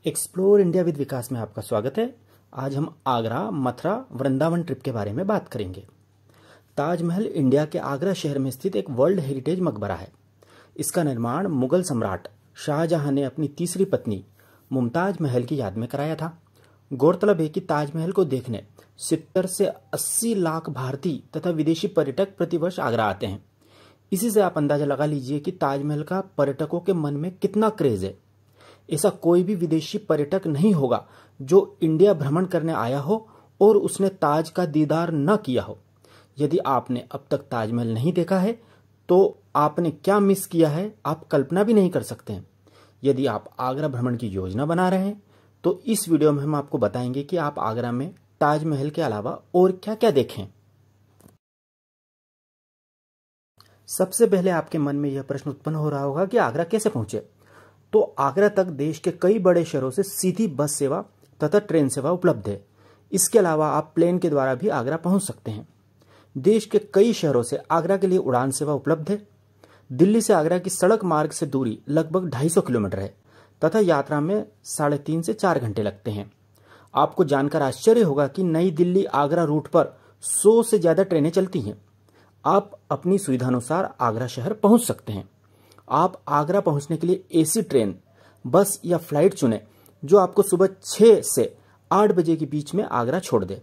Explore India with विकास में आपका स्वागत है। आज हम आगरा, मथुरा, वृंदावन ट्रिप के बारे में बात करेंगे। ताजमहल इंडिया के आगरा शहर में स्थित एक वर्ल्ड हेरिटेज मकबरा है। इसका निर्माण मुगल सम्राट शाहजहां ने अपनी तीसरी पत्नी मुमताज महल की याद में कराया था। गौरतलब है कि ताजमहल को देखने 70 से 80 लाख भारतीय तथा विदेशी पर्यटक प्रतिवर्ष आगरा आते हैं। इसी से आप अंदाजा लगा लीजिए कि ताजमहल का पर्यटकों के मन में कितना क्रेज है। ऐसा कोई भी विदेशी पर्यटक नहीं होगा जो इंडिया भ्रमण करने आया हो और उसने ताज का दीदार न किया हो। यदि आपने अब तक ताजमहल नहीं देखा है तो आपने क्या मिस किया है, आप कल्पना भी नहीं कर सकते हैं। यदि आप आगरा भ्रमण की योजना बना रहे हैं तो इस वीडियो में हम आपको बताएंगे कि आप आगरा में ताजमहल के अलावा और क्या क्या देखें। सबसे पहले आपके मन में यह प्रश्न उत्पन्न हो रहा होगा कि आगरा कैसे पहुंचे। तो आगरा तक देश के कई बड़े शहरों से सीधी बस सेवा तथा ट्रेन सेवा उपलब्ध है। इसके अलावा आप प्लेन के द्वारा भी आगरा पहुंच सकते हैं। देश के कई शहरों से आगरा के लिए उड़ान सेवा उपलब्ध है। दिल्ली से आगरा की सड़क मार्ग से दूरी लगभग 250 किलोमीटर है तथा यात्रा में 3.5 से 4 घंटे लगते हैं। आपको जानकर आश्चर्य होगा कि नई दिल्ली आगरा रूट पर 100 से ज्यादा ट्रेनें चलती हैं। आप अपनी सुविधानुसार आगरा शहर पहुंच सकते हैं। आप आगरा पहुंचने के लिए एसी ट्रेन, बस या फ्लाइट चुनें जो आपको सुबह 6 से 8 बजे के बीच में आगरा छोड़ दे।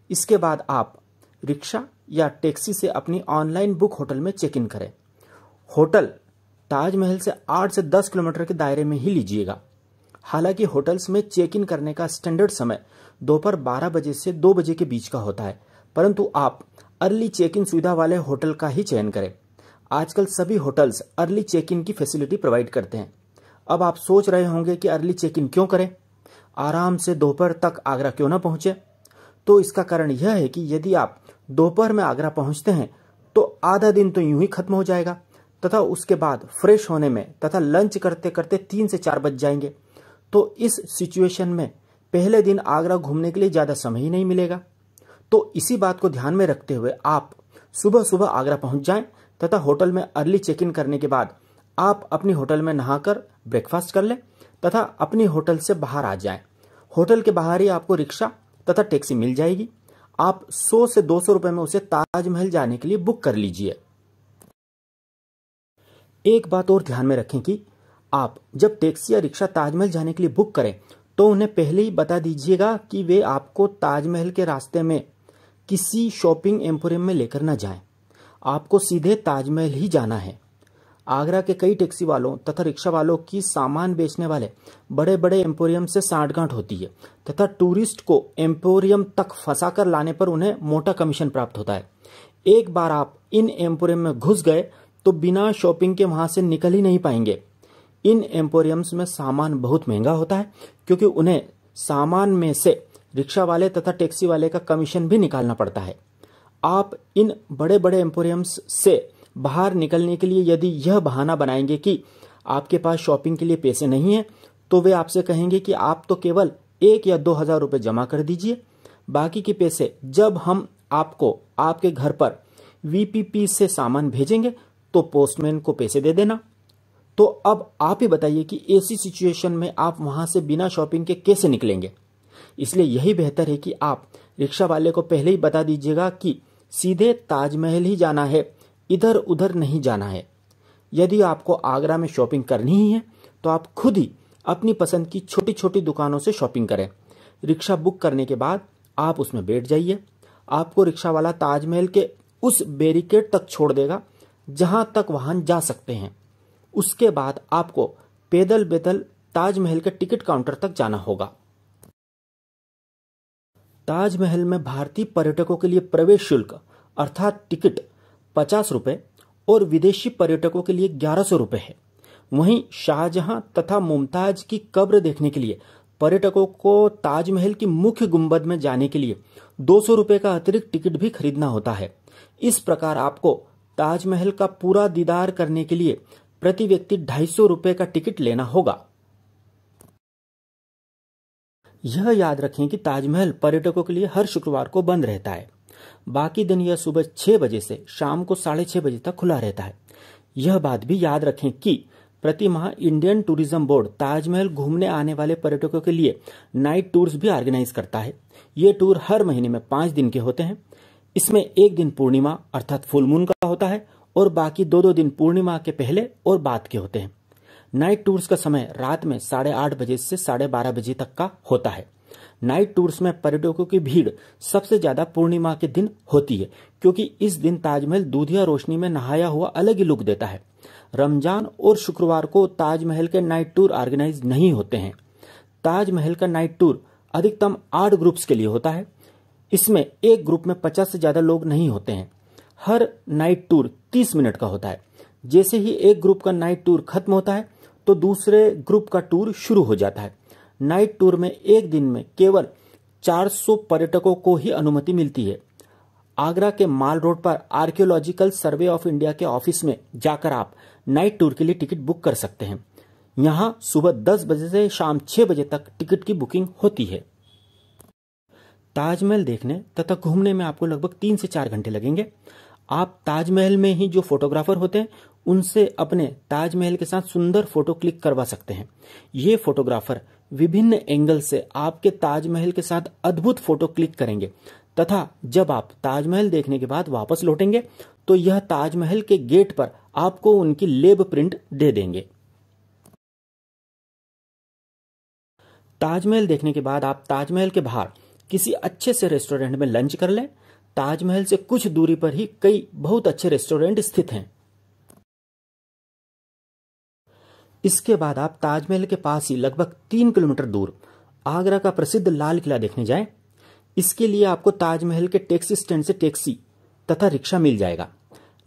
इसके बाद आप रिक्शा या टैक्सी से अपनी ऑनलाइन बुक होटल में चेक इन करें। होटल ताजमहल से 8 से 10 किलोमीटर के दायरे में ही लीजिएगा। हालांकि होटल्स में चेक इन करने का स्टैंडर्ड समय दोपहर 12 बजे से 2 बजे के बीच का होता है, परंतु आप अर्ली चेक इन सुविधा वाले होटल का ही चयन करें। आजकल सभी होटल्स अर्ली चेक इन की फैसिलिटी प्रोवाइड करते हैं। अब आप सोच रहे होंगे कि अर्ली चेक इन क्यों करें, आराम से दोपहर तक आगरा क्यों ना पहुंचे। तो इसका कारण यह है कि यदि आप दोपहर में आगरा पहुंचते हैं तो आधा दिन तो यूं ही खत्म हो जाएगा तथा उसके बाद फ्रेश होने में तथा लंच करते करते 3 से 4 बज जाएंगे। तो इस सिचुएशन में पहले दिन आगरा घूमने के लिए ज्यादा समय ही नहीं मिलेगा। तो इसी बात को ध्यान में रखते हुए आप सुबह सुबह आगरा पहुंच जाएं तथा होटल में अर्ली चेक इन करने के बाद आप अपनी होटल में नहाकर ब्रेकफास्ट कर लें तथा अपनी होटल से बाहर आ जाएं। होटल के बाहर ही आपको रिक्शा तथा टैक्सी मिल जाएगी। आप 100 से 200 रुपए में उसे ताजमहल जाने के लिए बुक कर लीजिए। एक बात और ध्यान में रखें कि आप जब टैक्सी या रिक्शा ताजमहल जाने के लिए बुक करें तो उन्हें पहले ही बता दीजिएगा कि वे आपको ताजमहल के रास्ते में किसी शॉपिंग एम्पोरियम में लेकर न जाएं। आपको सीधे ताजमहल ही जाना है। आगरा के कई टैक्सी वालों तथा रिक्शा वालों की सामान बेचने वाले बड़े बड़े एम्पोरियम से सांठगांठ होती है तथा टूरिस्ट को एम्पोरियम तक फंसाकर लाने पर उन्हें मोटा कमीशन प्राप्त होता है। एक बार आप इन एम्पोरियम में घुस गए तो बिना शॉपिंग के वहां से निकल ही नहीं पाएंगे। इन एम्पोरियम्स में सामान बहुत महंगा होता है क्योंकि उन्हें सामान में से रिक्शा वाले तथा टैक्सी वाले का कमीशन भी निकालना पड़ता है। आप इन बड़े बड़े एम्पोरियम्स से बाहर निकलने के लिए यदि यह बहाना बनाएंगे कि आपके पास शॉपिंग के लिए पैसे नहीं है तो वे आपसे कहेंगे कि आप तो केवल 1 या 2 हजार रुपए जमा कर दीजिए, बाकी के पैसे जब हम आपको आपके घर पर वीपीपी से सामान भेजेंगे तो पोस्टमैन को पैसे दे देना। तो अब आप ही बताइए कि ऐसी सिचुएशन में आप वहां से बिना शॉपिंग के कैसे निकलेंगे। इसलिए यही बेहतर है कि आप रिक्शा वाले को पहले ही बता दीजिएगा कि सीधे ताजमहल ही जाना है, इधर उधर नहीं जाना है। यदि आपको आगरा में शॉपिंग करनी ही है तो आप खुद ही अपनी पसंद की छोटी छोटी दुकानों से शॉपिंग करें। रिक्शा बुक करने के बाद आप उसमें बैठ जाइए। आपको रिक्शा वाला ताजमहल के उस बैरिकेड तक छोड़ देगा जहां तक वाहन जा सकते हैं। उसके बाद आपको पैदल पैदल ताजमहल के टिकट काउंटर तक जाना होगा। ताजमहल में भारतीय पर्यटकों के लिए प्रवेश शुल्क अर्थात टिकट 50 रुपए और विदेशी पर्यटकों के लिए 1100 रुपए है। वहीं शाहजहां तथा मुमताज की कब्र देखने के लिए पर्यटकों को ताजमहल की मुख्य गुंबद में जाने के लिए 200 रुपए का अतिरिक्त टिकट भी खरीदना होता है। इस प्रकार आपको ताजमहल का पूरा दीदार करने के लिए प्रति व्यक्ति 250 रुपए का टिकट लेना होगा। यह याद रखें कि ताजमहल पर्यटकों के लिए हर शुक्रवार को बंद रहता है। बाकी दिन यह सुबह 6 बजे से शाम को 6:30 बजे तक खुला रहता है। यह बात भी याद रखें कि प्रति माह इंडियन टूरिज्म बोर्ड ताजमहल घूमने आने वाले पर्यटकों के लिए नाइट टूर्स भी ऑर्गेनाइज करता है। ये टूर हर महीने में 5 दिन के होते हैं। इसमें एक दिन पूर्णिमा अर्थात फुल मून का होता है और बाकी 2-2 दिन पूर्णिमा के पहले और बाद के होते हैं। नाइट टूर्स का समय रात में 8:30 बजे से 12:30 बजे तक का होता है। नाइट टूर्स में पर्यटकों की भीड़ सबसे ज्यादा पूर्णिमा के दिन होती है, क्योंकि इस दिन ताजमहल दूधिया रोशनी में नहाया हुआ अलग ही लुक देता है। रमजान और शुक्रवार को ताजमहल के नाइट टूर ऑर्गेनाइज नहीं होते हैं। ताजमहल का नाइट टूर अधिकतम 8 ग्रुप्स के लिए होता है। इसमें एक ग्रुप में 50 से ज्यादा लोग नहीं होते हैं। हर नाइट टूर 30 मिनट का होता है। जैसे ही एक ग्रुप का नाइट टूर खत्म होता है तो दूसरे ग्रुप का टूर शुरू हो जाता है। नाइट टूर में एक दिन में केवल 400 पर्यटकों को ही अनुमति मिलती है। आगरा के माल रोड पर आर्कियोलॉजिकल सर्वे ऑफ इंडिया के ऑफिस में जाकर आप नाइट टूर के लिए टिकट बुक कर सकते हैं। यहां सुबह 10 बजे से शाम 6 बजे तक टिकट की बुकिंग होती है। ताजमहल देखने तथा घूमने में आपको लगभग 3 से 4 घंटे लगेंगे। आप ताजमहल में ही जो फोटोग्राफर होते हैं उनसे अपने ताजमहल के साथ सुंदर फोटो क्लिक करवा सकते हैं। ये फोटोग्राफर विभिन्न एंगल से आपके ताजमहल के साथ अद्भुत फोटो क्लिक करेंगे तथा जब आप ताजमहल देखने के बाद वापस लौटेंगे तो यह ताजमहल के गेट पर आपको उनकी लेब प्रिंट दे देंगे। ताजमहल देखने के बाद आप ताजमहल के बाहर किसी अच्छे से रेस्टोरेंट में लंच कर लें। ताजमहल से कुछ दूरी पर ही कई बहुत अच्छे रेस्टोरेंट स्थित हैं। इसके बाद आप ताजमहल के पास ही लगभग 3 किलोमीटर दूर आगरा का प्रसिद्ध लाल किला देखने जाएं। इसके लिए आपको ताजमहल के टैक्सी स्टैंड से टैक्सी तथा रिक्शा मिल जाएगा।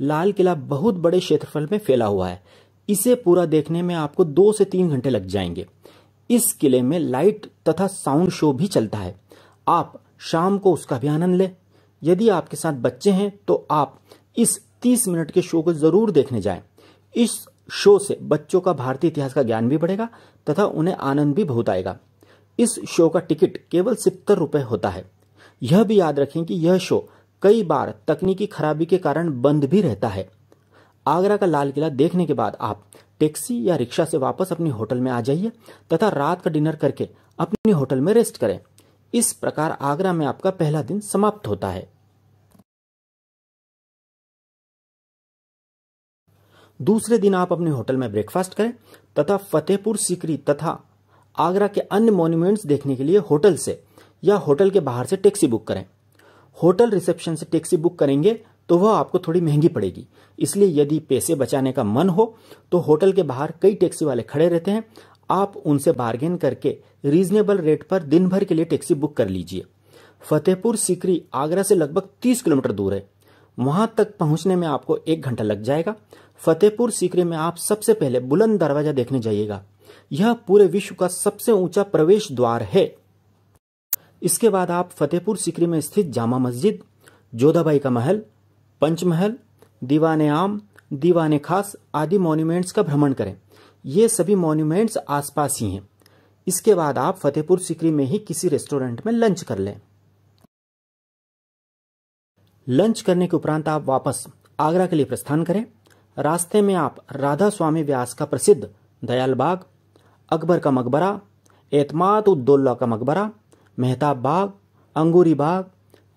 लाल किला बहुत बड़े क्षेत्रफल में फैला हुआ है। इसे पूरा देखने में आपको 2 से 3 घंटे लग जाएंगे। इस किले में लाइट तथा साउंड शो भी चलता है। आप शाम को उसका भी आनंद लें। यदि आपके साथ बच्चे हैं तो आप इस 30 मिनट के शो को जरूर देखने जाएं। इस शो से बच्चों का भारतीय इतिहास का ज्ञान भी बढ़ेगा तथा उन्हें आनंद भी बहुत आएगा। इस शो का टिकट केवल 70 रुपए होता है। यह भी याद रखें कि यह शो कई बार तकनीकी खराबी के कारण बंद भी रहता है। आगरा का लाल किला देखने के बाद आप टैक्सी या रिक्शा से वापस अपने होटल में आ जाइए तथा रात का डिनर करके अपने होटल में रेस्ट करें। इस प्रकार आगरा में आपका पहला दिन समाप्त होता है। दूसरे दिन आप अपने होटल में ब्रेकफास्ट करें तथा फतेहपुर सीकरी तथा आगरा के अन्य मॉन्यूमेंट्स देखने के लिए होटल से या होटल के बाहर से टैक्सी बुक करें। होटल रिसेप्शन से टैक्सी बुक करेंगे तो वह आपको थोड़ी महंगी पड़ेगी, इसलिए यदि पैसे बचाने का मन हो तो होटल के बाहर कई टैक्सी वाले खड़े रहते हैं। आप उनसे बार्गेन करके रीजनेबल रेट पर दिन भर के लिए टैक्सी बुक कर लीजिए। फतेहपुर सीकरी आगरा से लगभग 30 किलोमीटर दूर है। वहां तक पहुंचने में आपको 1 घंटा लग जाएगा। फतेहपुर सीकरी में आप सबसे पहले बुलंद दरवाजा देखने जाइएगा। यह पूरे विश्व का सबसे ऊंचा प्रवेश द्वार है। इसके बाद आप फतेहपुर सीकरी में स्थित जामा मस्जिद, जोधाबाई का महल, पंचमहल, दीवाने आम, दीवाने खास आदि मॉन्यूमेंट्स का भ्रमण करें। ये सभी मॉन्यूमेंट्स आसपास ही हैं। इसके बाद आप फतेहपुर सीकरी में ही किसी रेस्टोरेंट में लंच कर लें। लंच करने के उपरांत आप वापस आगरा के लिए प्रस्थान करें। रास्ते में आप राधा स्वामी व्यास का प्रसिद्ध दयाल बाग, अकबर का मकबरा, एतमाद उद्दौला का मकबरा, मेहताब बाग, अंगूरी बाग,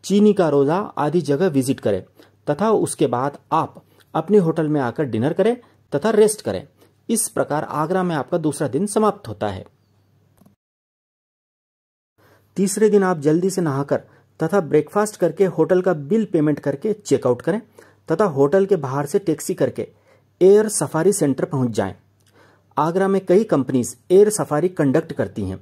चीनी का रोजा आदि जगह विजिट करें तथा उसके बाद आप अपने होटल में आकर डिनर करें तथा रेस्ट करें। इस प्रकार आगरा में आपका दूसरा दिन समाप्त होता है। तीसरे दिन आप जल्दी से नहाकर तथा ब्रेकफास्ट करके होटल का बिल पेमेंट करके चेकआउट करें तथा होटल के बाहर से टैक्सी करके एयर सफारी सेंटर पहुंच जाएं। आगरा में कई कंपनीज एयर सफारी कंडक्ट करती हैं।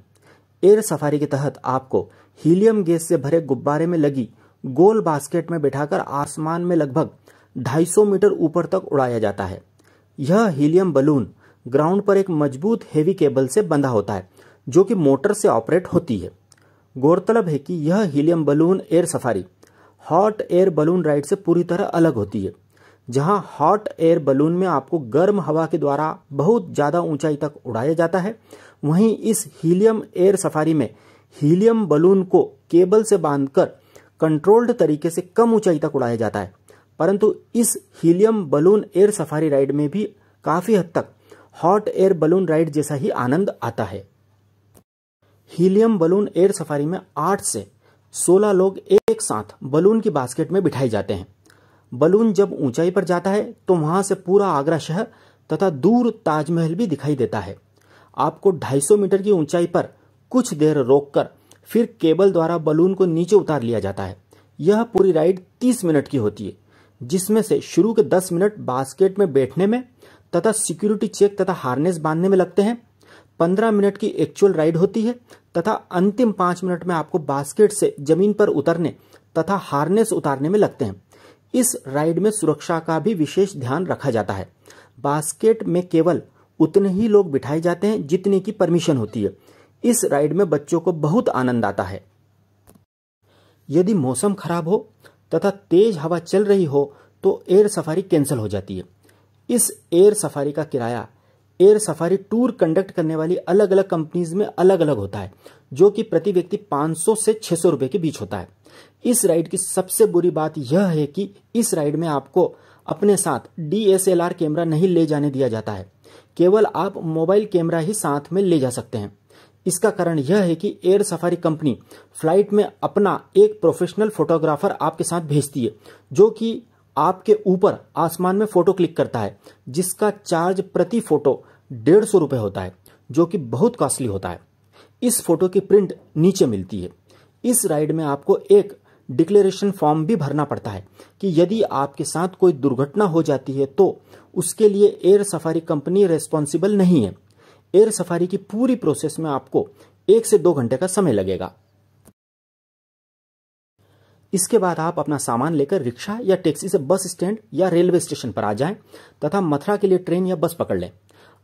एयर सफारी के तहत आपको हीलियम गैस से भरे गुब्बारे में लगी गोल बास्केट में बैठाकर आसमान में लगभग 250 मीटर ऊपर तक उड़ाया जाता है। यह हीलियम बलून ग्राउंड पर एक मजबूत हेवी केबल से बंधा होता है जो कि मोटर से ऑपरेट होती है। गौरतलब है कि यह helium balloon air safari hot air balloon ride से पूरी तरह अलग होती है। जहां हॉट एयर बलून में आपको गर्म हवा के द्वारा बहुत ज्यादा ऊंचाई तक उड़ाया जाता है, वहीं इस हीलियम एयर सफारी में हीलियम बलून को केबल से बांधकर कंट्रोल्ड तरीके से कम ऊंचाई तक उड़ाया जाता है। परंतु इस helium balloon air safari ride में भी काफी हद तक हॉट एयर बलून राइड जैसा ही आनंद आता है। हीलियम बलून एयर सफारी में 8 से 16 लोग एक साथ बलून की बास्केट में बिठाए जाते हैं। बलून जब ऊंचाई पर जाता है तो वहां से पूरा आगरा शहर तथा दूर ताजमहल भी दिखाई देता है। आपको 250 मीटर की ऊंचाई पर कुछ देर रोककर फिर केबल द्वारा बलून को नीचे उतार लिया जाता है। यह पूरी राइड 30 मिनट की होती है, जिसमें से शुरू के 10 मिनट बास्केट में बैठने में तथा सिक्योरिटी चेक तथा हार्नेस बांधने में लगते हैं। 15 मिनट की एक्चुअल राइड होती है तथा अंतिम 5 मिनट में आपको बास्केट से जमीन पर उतरने तथा हार्नेस उतारने में लगते हैं। इस राइड में सुरक्षा का भी विशेष ध्यान रखा जाता है। बास्केट में केवल उतने ही लोग बिठाए जाते हैं जितने की परमिशन होती है। इस राइड में बच्चों को बहुत आनंद आता है। यदि मौसम खराब हो तथा तेज हवा चल रही हो तो एयर सफारी कैंसिल हो जाती है। इस एयर सफारी का किराया एयर सफारी टूर कंडक्ट करने वाली अलग अलग कंपनीज में अलग अलग होता है, जो कि प्रति व्यक्ति 500 से 600 रुपए के बीच होता है। इस राइड की सबसे बुरी बात यह है कि इस राइड में आपको अपने साथ DSLR कैमरा नहीं ले जाने दिया जाता है। केवल आप मोबाइल कैमरा ही साथ में ले जा सकते हैं। इसका कारण यह है कि एयर सफारी कंपनी फ्लाइट में अपना एक प्रोफेशनल फोटोग्राफर आपके साथ भेजती है, जो कि आपके ऊपर आसमान में फोटो क्लिक करता है, जिसका चार्ज प्रति फोटो 150 रुपए होता है, जो कि बहुत कॉस्टली होता है। इस फोटो की प्रिंट नीचे मिलती है। इस राइड में आपको एक डिक्लेरेशन फॉर्म भी भरना पड़ता है कि यदि आपके साथ कोई दुर्घटना हो जाती है तो उसके लिए एयर सफारी कंपनी रेस्पॉन्सिबल नहीं है। एयर सफारी की पूरी प्रोसेस में आपको 1 से 2 घंटे का समय लगेगा। इसके बाद आप अपना सामान लेकर रिक्शा या टैक्सी से बस स्टैंड या रेलवे स्टेशन पर आ जाएं तथा मथुरा के लिए ट्रेन या बस पकड़ लें।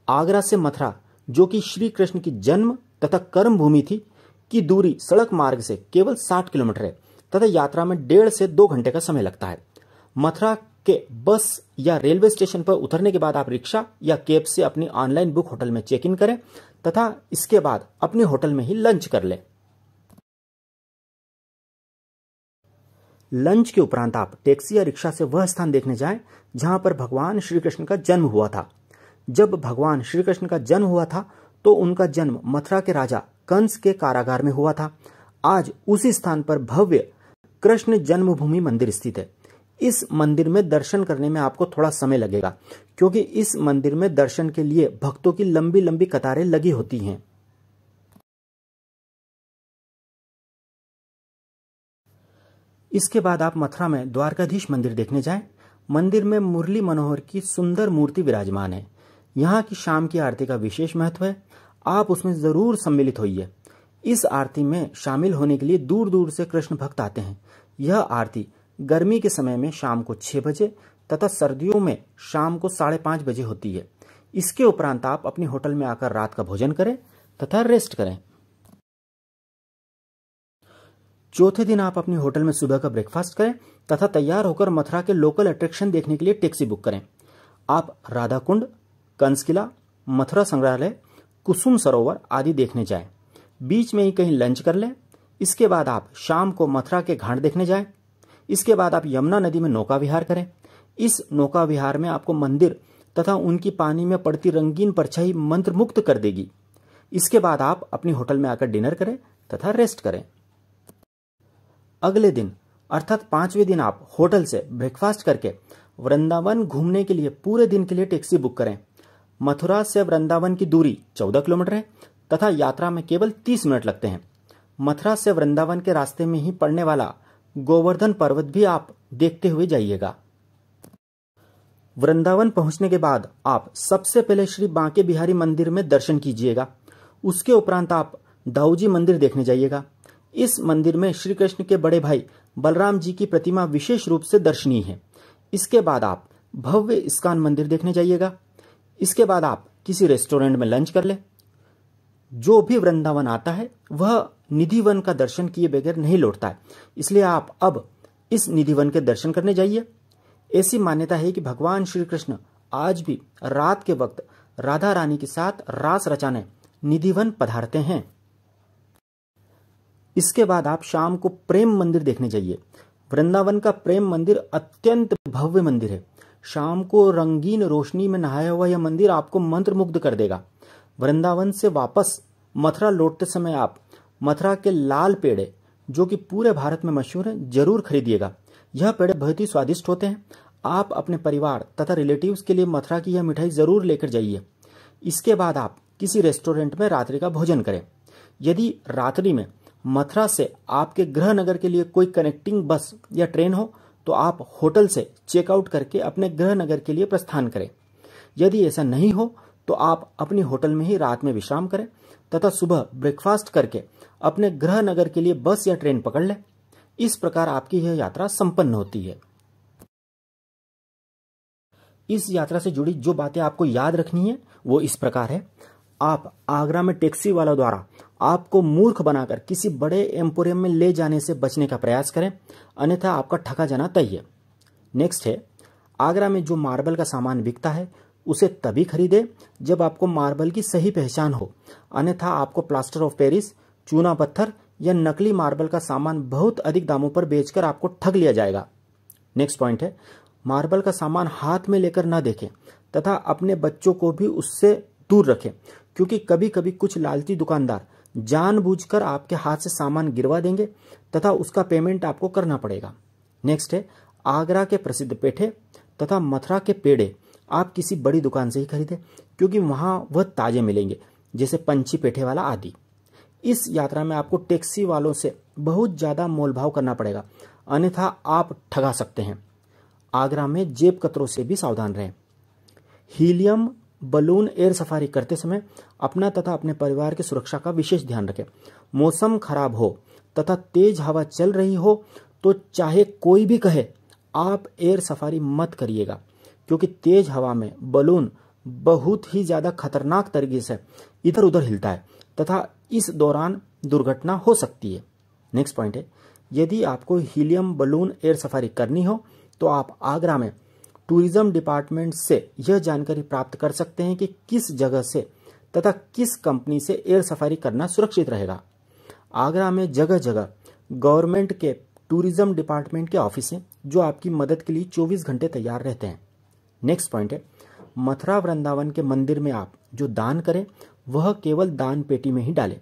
आगरा से मथुरा, जो कि श्री कृष्ण की जन्म तथा कर्म भूमि थी, की दूरी सड़क मार्ग से केवल 60 किलोमीटर है तथा यात्रा में 1.5 से 2 घंटे का समय लगता है। मथुरा के बस या रेलवे स्टेशन पर उतरने के बाद आप रिक्शा या कैब से अपनी ऑनलाइन बुक होटल में चेक इन करें तथा इसके बाद अपने होटल में ही लंच कर लें। लंच के उपरांत आप टैक्सी या रिक्शा से वह स्थान देखने जाएं जहां पर भगवान श्री कृष्ण का जन्म हुआ था। जब भगवान श्री कृष्ण का जन्म हुआ था तो उनका जन्म मथुरा के राजा कंस के कारागार में हुआ था। आज उसी स्थान पर भव्य कृष्ण जन्मभूमि मंदिर स्थित है। इस मंदिर में दर्शन करने में आपको थोड़ा समय लगेगा, क्योंकि इस मंदिर में दर्शन के लिए भक्तों की लंबी लंबी कतारें लगी होती हैं। इसके बाद आप मथुरा में द्वारकाधीश मंदिर देखने जाएं। मंदिर में मुरली मनोहर की सुंदर मूर्ति विराजमान है। यहाँ की शाम की आरती का विशेष महत्व है। आप उसमें जरूर सम्मिलित होइए। इस आरती में शामिल होने के लिए दूर दूर से कृष्ण भक्त आते हैं। यह आरती गर्मी के समय में शाम को 6 बजे तथा सर्दियों में शाम को 5:30 बजे होती है। इसके उपरांत आप अपने होटल में आकर रात का भोजन करें तथा रेस्ट करें। चौथे दिन आप अपने होटल में सुबह का ब्रेकफास्ट करें तथा तैयार होकर मथुरा के लोकल अट्रैक्शन देखने के लिए टैक्सी बुक करें। आप राधा कुंड, कंस किला, मथुरा संग्रहालय, कुसुम सरोवर आदि देखने जाएं। बीच में ही कहीं लंच कर लें। इसके बाद आप शाम को मथुरा के घाट देखने जाएं। इसके बाद आप यमुना नदी में नौका विहार करें। इस नौका विहार में आपको मंदिर तथा उनकी पानी में पड़ती रंगीन परछाई मंत्रमुग्ध कर देगी। इसके बाद आप अपने होटल में आकर डिनर करें तथा रेस्ट करें। अगले दिन अर्थात 5वें दिन आप होटल से ब्रेकफास्ट करके वृंदावन घूमने के लिए पूरे दिन के लिए टैक्सी बुक करें। मथुरा से वृंदावन की दूरी 14 किलोमीटर है तथा यात्रा में केवल 30 मिनट लगते हैं। मथुरा से वृंदावन के रास्ते में ही पड़ने वाला गोवर्धन पर्वत भी आप देखते हुए जाइएगा। वृंदावन पहुंचने के बाद आप सबसे पहले श्री बांके बिहारी मंदिर में दर्शन कीजिएगा। उसके उपरांत आप दाऊजी मंदिर देखने जाइएगा। इस मंदिर में श्री कृष्ण के बड़े भाई बलराम जी की प्रतिमा विशेष रूप से दर्शनीय है। इसके बाद आप भव्य इस्कॉन मंदिर देखने जाइएगा। इसके बाद आप किसी रेस्टोरेंट में लंच कर ले। जो भी वृंदावन आता है वह निधिवन का दर्शन किए बगैर नहीं लौटता है, इसलिए आप अब इस निधिवन के दर्शन करने जाइए। ऐसी मान्यता है कि भगवान श्री कृष्ण आज भी रात के वक्त राधा रानी के साथ रास रचाने निधिवन पधारते हैं। इसके बाद आप शाम को प्रेम मंदिर देखने जाइए। वृंदावन का प्रेम मंदिर अत्यंत भव्य मंदिर है। शाम को रंगीन रोशनी में नहाया हुआ यह मंदिर आपको मंत्रमुग्ध कर देगा। वृंदावन से वापस मथुरा लौटते समय आप मथुरा के लाल पेड़े, जो कि पूरे भारत में मशहूर हैं, जरूर खरीदिएगा। यह पेड़े बहुत ही स्वादिष्ट होते हैं। आप अपने परिवार तथा रिलेटिव्स के लिए मथुरा की यह मिठाई जरूर लेकर जाइए। इसके बाद आप किसी रेस्टोरेंट में रात्रि का भोजन करें। यदि रात्रि में मथुरा से आपके गृह नगर के लिए कोई कनेक्टिंग बस या ट्रेन हो तो आप होटल से चेकआउट करके अपने गृह नगर के लिए प्रस्थान करें। यदि ऐसा नहीं हो तो आप अपनी होटल में ही रात में विश्राम करें तथा सुबह ब्रेकफास्ट करके अपने गृह नगर के लिए बस या ट्रेन पकड़ लें। इस प्रकार आपकी यह यात्रा संपन्न होती है। इस यात्रा से जुड़ी जो बातें आपको याद रखनी है वो इस प्रकार है। आप आगरा में टैक्सी वालों द्वारा आपको मूर्ख बनाकर किसी बड़े एम्पोरियम में ले जाने से बचने का प्रयास करें, अन्यथा आपका ठगा जाना तय है। नेक्स्ट है, आगरा में जो मार्बल का सामान बिकता है उसे तभी खरीदे जब आपको मार्बल की सही पहचान हो, अन्यथा आपको प्लास्टर ऑफ पेरिस, चूना पत्थर या नकली मार्बल का सामान बहुत अधिक दामों पर बेचकर आपको ठग लिया जाएगा। नेक्स्ट पॉइंट है, मार्बल का सामान हाथ में लेकर न देखें तथा अपने बच्चों को भी उससे दूर रखें, क्योंकि कभी कभी कुछ लालची दुकानदार जानबूझकर आपके हाथ से सामान गिरवा देंगे तथा उसका पेमेंट आपको करना पड़ेगा। नेक्स्ट है, आगरा के प्रसिद्ध पेठे तथा मथुरा के पेड़े आप किसी बड़ी दुकान से ही खरीदें, क्योंकि वहां वह ताजे मिलेंगे, जैसे पंछी पेठे वाला आदि। इस यात्रा में आपको टैक्सी वालों से बहुत ज्यादा मोलभाव करना पड़ेगा, अन्यथा आप ठगा सकते हैं। आगरा में जेब कतरों से भी सावधान रहें। हीलियम बलून एयर सफारी करते समय अपना तथा अपने परिवार की सुरक्षा का विशेष ध्यान रखें। मौसम खराब हो तथा तेज हवा चल रही हो तो चाहे कोई भी कहे, आप एयर सफारी मत करिएगा, क्योंकि तेज हवा में बलून बहुत ही ज्यादा खतरनाक तरीके से इधर उधर हिलता है तथा इस दौरान दुर्घटना हो सकती है। नेक्स्ट पॉइंट है, यदि आपको हीलियम बलून एयर सफारी करनी हो तो आप आगरा में टूरिज्म डिपार्टमेंट से यह जानकारी प्राप्त कर सकते हैं कि किस जगह से तथा किस कंपनी से एयर सफारी करना सुरक्षित रहेगा। आगरा में जगह जगह गवर्नमेंट के टूरिज्म डिपार्टमेंट के ऑफिस हैं जो आपकी मदद के लिए 24 घंटे तैयार रहते हैं। नेक्स्ट पॉइंट है, मथुरा वृंदावन के मंदिर में आप जो दान करें वह केवल दान पेटी में ही डालें।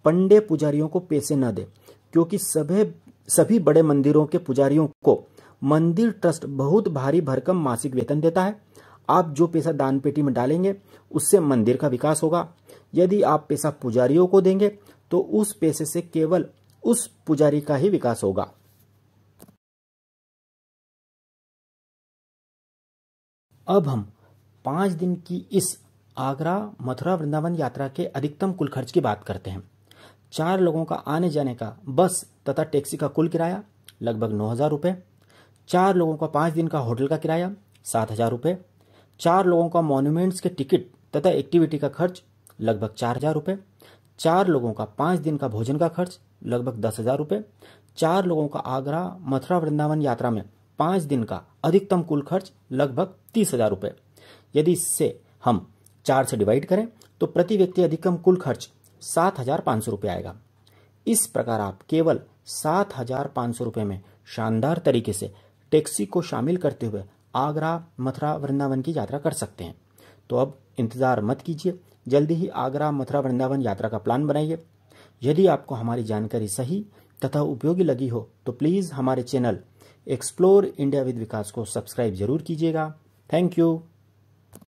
पंडे पुजारियों को पैसे न दें, क्योंकि सभी बड़े मंदिरों के पुजारियों को मंदिर ट्रस्ट बहुत भारी भरकम मासिक वेतन देता है। आप जो पैसा दान पेटी में डालेंगे उससे मंदिर का विकास होगा। यदि आप पैसा पुजारियों को देंगे तो उस पैसे से केवल उस पुजारी का ही विकास होगा। अब हम 5 दिन की इस आगरा मथुरा वृंदावन यात्रा के अधिकतम कुल खर्च की बात करते हैं। 4 लोगों का आने जाने का बस तथा टैक्सी का कुल किराया लगभग 9,000 रुपये। 4 लोगों का 5 दिन का होटल का किराया 7,000 रुपये। 4 लोगों का मॉन्यूमेंट्स के टिकट तथा एक्टिविटी का खर्च लगभग 4,000 रुपये। 4 लोगों का 5 दिन का भोजन का खर्च लगभग 10,000 रुपये। 4 लोगों का आगरा मथुरा वृंदावन यात्रा में 5 दिन का अधिकतम कुल खर्च लगभग 30,000 रुपये। यदि इससे हम 4 से डिवाइड करें तो प्रति व्यक्ति अधिकतम कुल खर्च 7,500 रुपये आएगा। इस प्रकार आप केवल 7,500 रुपये में शानदार तरीके से टैक्सी को शामिल करते हुए आगरा मथुरा वृंदावन की यात्रा कर सकते हैं। तो अब इंतज़ार मत कीजिए, जल्दी ही आगरा मथुरा वृंदावन यात्रा का प्लान बनाइए। यदि आपको हमारी जानकारी सही तथा उपयोगी लगी हो तो प्लीज़ हमारे चैनल एक्सप्लोर इंडिया विद विकास को सब्सक्राइब जरूर कीजिएगा। Thank you.